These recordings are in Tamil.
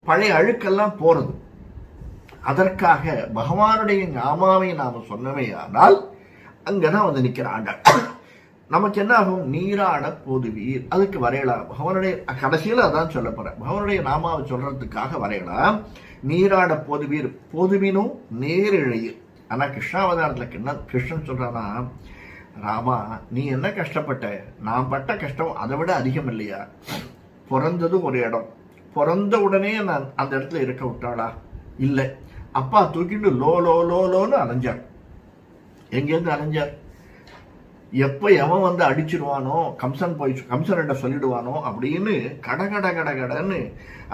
பழைய அழுக்கெல்லாம் போறது. அதற்காக பகவானுடைய நாமாவை நாம சொன்னவே ஆனால் அங்கதான் வந்து நிக்கிற ஆண்டாள். நமக்கு என்ன ஆகும்? நீராட போதுவீர், அதுக்கு வரையலாம். பகவானுடைய கடைசியில் அதான் சொல்ல போறேன். பகவானுடைய நாமாவை சொல்றதுக்காக வரையலாம். நீராட போதுவீர், போதுவினும் நேரிழையில். ஆனா கிருஷ்ணாவதாரத்துல கிருஷ்ணன் சொல்றானா, ராமா நீ என்ன கஷ்டப்பட்ட, நான் பட்ட கஷ்டம் அதை விட அதிகம் இல்லையா? பிறந்தது ஒரு இடம், பிறந்த உடனே நான் அந்த இடத்துல இருக்க விட்டாளா? இல்லை. அப்பா தூக்கிட்டு லோ லோ லோ லோன்னு அலைஞ்சார். எங்கேருந்து அலைஞ்சார்? எப்ப எவன் வந்து அடிச்சிருவானோ, கம்சன் சொல்லிடுவானோ அப்படின்னு கடன்னு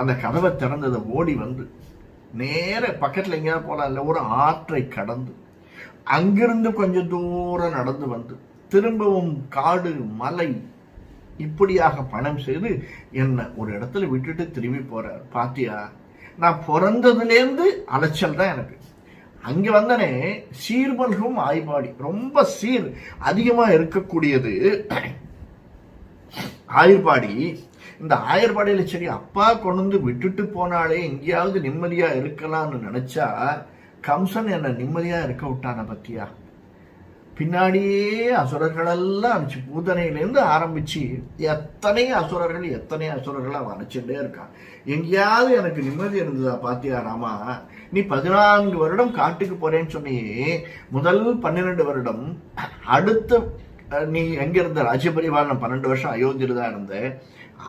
அந்த கதவை திறந்ததை ஓடி வந்து நேர பக்கத்துல எங்கேயாவது போலாம் இல்லை, ஒரு ஆற்றை கடந்து அங்கிருந்து கொஞ்சம் தூரம் நடந்து வந்து திரும்பவும் காடு மலை இப்படியாக பணம் செய்து என்ன ஒரு இடத்துல விட்டுட்டு திரும்பி போறார். பாத்தியா, நான் பிறந்ததுலேருந்து அலைச்சல் தான் எனக்கு. அங்க வந்தனே சீர்மல்கும் ஆய்பாடி, ரொம்ப சீர் அதிகமா இருக்கக்கூடியது ஆயர்பாடி. இந்த ஆயர்பாடியில சரி அப்பா கொண்டு விட்டுட்டு போனாலே எங்கேயாவது நிம்மதியா இருக்கலாம்னு நினைச்சா கம்சன் என்ன நிம்மதியா இருக்க விட்டான பத்தியா? பின்னாடியே அசுரர்களெல்லாம் அனுப்பிச்சு, பூதனையிலேருந்து ஆரம்பிச்சு எத்தனை அசுரர்களா அனுப்பிச்சுட்டே இருக்கான். எங்கேயாவது எனக்கு நிம்மதி இருந்ததா பாத்தியா ராமா? நீ 14 வருடம் காட்டுக்கு போறேன்னு சொன்னியே, முதல் 12 வருடம் அடுத்த நீ எங்க இருந்த? ராஜ்யபரிவாரம் 12 வருஷம் அயோத்தியில தான் இருந்த.